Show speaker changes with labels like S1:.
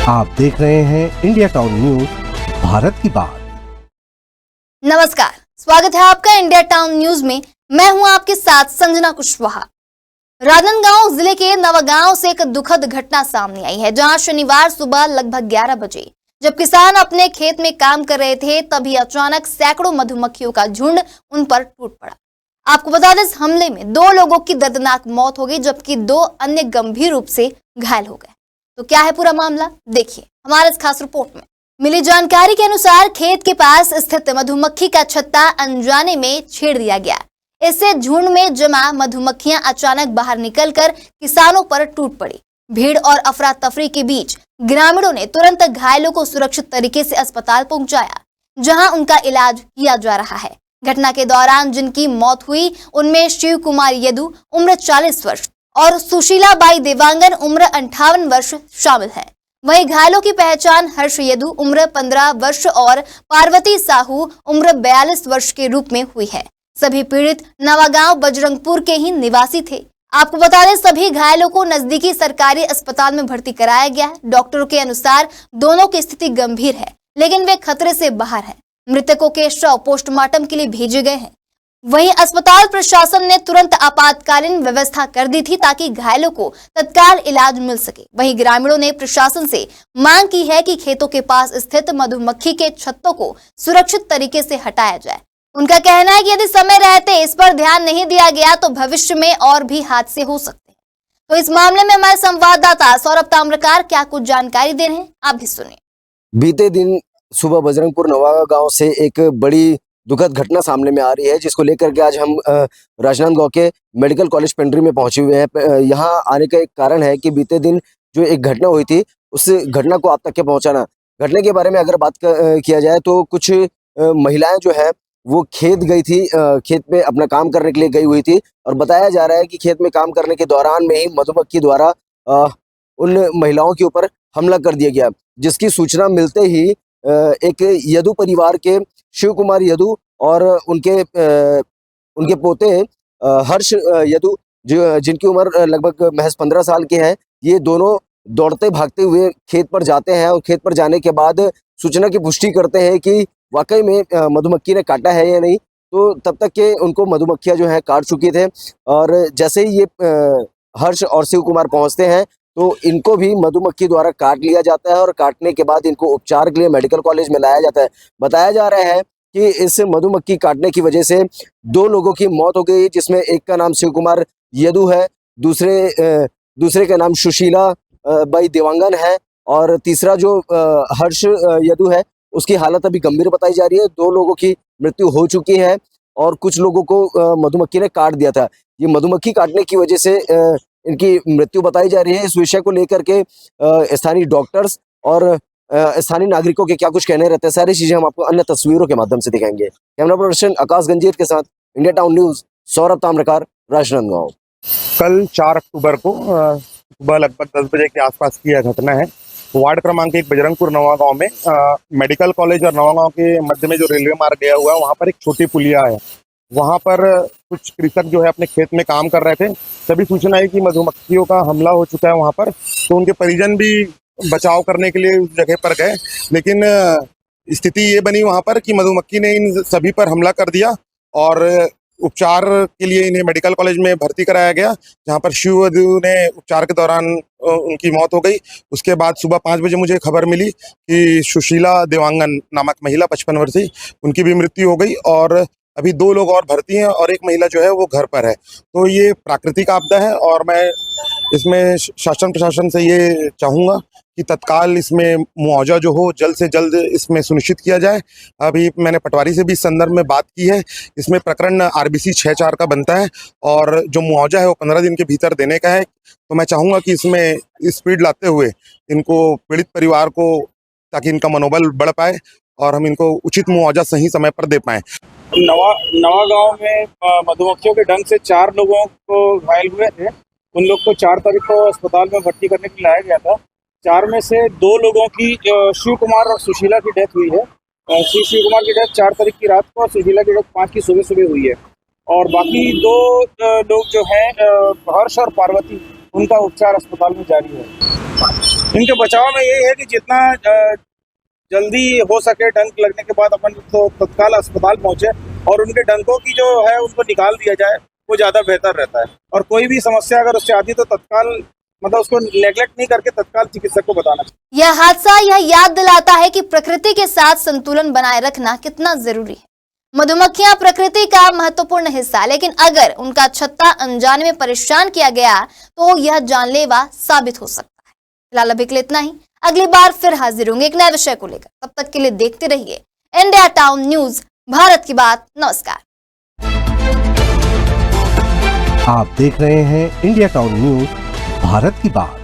S1: आप देख रहे हैं इंडिया टाउन न्यूज, भारत की बात।
S2: नमस्कार, स्वागत है आपका इंडिया टाउन न्यूज में। मैं हूं आपके साथ संजना कुशवाहा। राजनांदगांव जिले के नवागांव से एक दुखद घटना सामने आई है, जहां शनिवार सुबह लगभग 11 बजे जब किसान अपने खेत में काम कर रहे थे, तभी अचानक सैकड़ों मधुमक्खियों का झुंड उन पर टूट पड़ा। आपको बता दें, इस हमले में 2 लोगों की दर्दनाक मौत हो गई, जबकि 2 अन्य गंभीर रूप से घायल हो गए। तो क्या है पूरा मामला, देखिए हमारे इस खास रिपोर्ट में। मिली जानकारी के अनुसार खेत के पास स्थित मधुमक्खी का छत्ता अनजाने में छेड़ दिया गया। इससे झुंड में जमा मधुमक्खियां अचानक बाहर निकलकर किसानों पर टूट पड़ी। भीड़ और अफरा तफरी के बीच ग्रामीणों ने तुरंत घायलों को सुरक्षित तरीके से अस्पताल पहुंचाया, जहां उनका इलाज किया जा रहा है। घटना के दौरान जिनकी मौत हुई, उनमें शिव कुमार यदु उम्र 40 वर्ष और सुशीला बाई देवांगन उम्र 58 वर्ष शामिल है। वहीं घायलों की पहचान हर्ष यदु उम्र 15 वर्ष और पार्वती साहू उम्र 42 वर्ष के रूप में हुई है। सभी पीड़ित नवागांव बजरंगपुर के ही निवासी थे। आपको बता दें, सभी घायलों को नजदीकी सरकारी अस्पताल में भर्ती कराया गया है। डॉक्टरों के अनुसार दोनों की स्थिति गंभीर है, लेकिन वे खतरे से बाहर है। मृतकों के शव पोस्टमार्टम के लिए भेजे गए हैं। वहीं अस्पताल प्रशासन ने तुरंत आपातकालीन व्यवस्था कर दी थी, ताकि घायलों को तत्काल इलाज मिल सके। वहीं ग्रामीणों ने प्रशासन से मांग की है कि खेतों के पास स्थित मधुमक्खी के छत्तों को सुरक्षित तरीके से हटाया जाए। उनका कहना है कि यदि समय रहते इस पर ध्यान नहीं दिया गया तो भविष्य में और भी हादसे हो सकते हैं। तो इस मामले में हमारे संवाददाता सौरभ ताम्रकार क्या कुछ जानकारी दे रहे हैं, आप भी सुनिए।
S3: बीते दिन सुबह बजरंगपुर नवागांव गांव से एक बड़ी दुखद घटना सामने में आ रही है, जिसको लेकर के आज हम राजनांदगांव के मेडिकल कॉलेज पेंड्री में पहुंचे हुए हैं। यहाँ आने का एक कारण है कि बीते दिन जो एक घटना हुई थी, उस घटना को आप तक के पहुंचाना। घटना के बारे में अगर बात किया जाए तो कुछ महिलाएं जो है वो खेत गई थी, खेत में अपना काम करने के लिए गई हुई थी, और बताया जा रहा है कि खेत में काम करने के दौरान में ही मधुमक्खी द्वारा उन महिलाओं के ऊपर हमला कर दिया गया। जिसकी सूचना मिलते ही एक यदु परिवार के शिव कुमार यदु और उनके पोते हर्ष यदु, जो जिनकी उम्र लगभग महज 15 साल की है, ये दोनों दौड़ते भागते हुए खेत पर जाते हैं और खेत पर जाने के बाद सूचना की पुष्टि करते हैं कि वाकई में मधुमक्खी ने काटा है या नहीं। तो तब तक के उनको मधुमक्खियां जो है काट चुकी थे, और जैसे ही ये हर्ष और शिव कुमार पहुंचते हैं तो इनको भी मधुमक्खी द्वारा काट लिया जाता है, और काटने के बाद इनको उपचार के लिए मेडिकल कॉलेज में लाया जाता है। बताया जा रहा है कि इस मधुमक्खी काटने की वजह से 2 लोगों की मौत हो गई, जिसमें एक का नाम शिव कुमार यदु है, दूसरे का नाम सुशीला बाई देवांगन है, और तीसरा जो हर्ष यदु है उसकी हालत अभी गंभीर बताई जा रही है। 2 लोगों की मृत्यु हो चुकी है और कुछ लोगों को मधुमक्खी ने काट दिया था। ये मधुमक्खी काटने की वजह से इनकी मृत्यु बताई जा रही है। इस विषय को लेकर के स्थानीय डॉक्टर्स और स्थानीय नागरिकों के क्या कुछ कहने रहते हैं, सारी चीजें हम आपको अन्य तस्वीरों के माध्यम से दिखाएंगे। कैमरा पर्सन आकाश गंजीर के साथ India town news, Saurabh Tamrakar, Rajnandgaon.
S4: कल 4 अक्टूबर को सुबह लगभग 10 बजे के आसपास की यह घटना है। वार्ड क्रमांक 1 बजरंगपुर नवागांव में मेडिकल कॉलेज और नवागांव के मध्य में जो रेलवे मार्ग गया हुआ है, वहाँ पर एक छोटी पुलिया है। वहाँ पर कुछ कृषक जो है अपने खेत में काम कर रहे थे। तभी सूचना आई कि मधुमक्खियों का हमला हो चुका है वहाँ पर। तो उनके परिजन भी बचाव करने के लिए उस जगह पर गए, लेकिन स्थिति ये बनी वहाँ पर कि मधुमक्खी ने इन सभी पर हमला कर दिया, और उपचार के लिए इन्हें मेडिकल कॉलेज में भर्ती कराया गया, जहाँ पर शिव यदु ने उपचार के दौरान उनकी मौत हो गई। उसके बाद सुबह 5 बजे मुझे खबर मिली कि सुशीला देवांगन नामक महिला 55 वर्षीय, उनकी भी मृत्यु हो गई, और अभी 2 लोग और भर्ती हैं और एक महिला जो है वो घर पर है। तो ये प्राकृतिक आपदा है, और मैं इसमें शासन प्रशासन से ये चाहूँगा कि तत्काल इसमें मुआवजा जो हो जल्द से जल्द इसमें सुनिश्चित किया जाए। अभी मैंने पटवारी से भी इस संदर्भ में बात की है। इसमें प्रकरण RBC 6(4) का बनता है, और जो मुआवजा है वो 15 दिन के भीतर देने का है। तो मैं चाहूँगा कि इसमें स्पीड लाते हुए इनको पीड़ित परिवार को, ताकि इनका मनोबल बढ़ पाए और हम इनको उचित मुआवजा सही समय पर दे पाएँ।
S5: नवागांव में मधुमक्खियों के डंक से 4 लोगों को घायल हुए थे। उन लोग को 4 तारीख को अस्पताल में भर्ती करने के लिए लाया गया था। 4 में से 2 लोगों की शिव कुमार और सुशीला की डेथ हुई है। शिव कुमार की डेथ 4 तारीख की रात को और सुशीला की डेथ 5 की सुबह हुई है। और बाकी 2 लोग जो हैं हर्ष और पार्वती, उनका उपचार अस्पताल में जारी है। इनके बचाव में ये है कि जितना जल्दी हो सके डंक लगने के बाद अपन तो तत्काल अस्पताल पहुंचे और उनके डंकों की जो है उनको निकाल दिया जाए, वो ज़्यादा बेहतर रहता है। और कोई भी समस्या अगर उससे आती तो तत्काल मतलब उसको नेग्लेक्ट नहीं करके तत्काल चिकित्सक को बताना चाहिए।
S2: यह हादसा यह याद दिलाता है कि प्रकृति के साथ संतुलन बनाए रखना कितना जरूरी है। मधुमक्खियां प्रकृति का महत्वपूर्ण हिस्सा है, लेकिन अगर उनका छत्ता अनजाने में परेशान किया गया तो यह जानलेवा साबित हो सकता है। फिलहाल अभी के लिए इतना ही, अगली बार फिर हाजिर होंगे एक नए विषय को लेकर। तब तक के लिए देखते रहिए इंडिया टाउन न्यूज, भारत की बात। नमस्कार।
S1: आप देख रहे हैं इंडिया टाउन न्यूज, भारत की बात।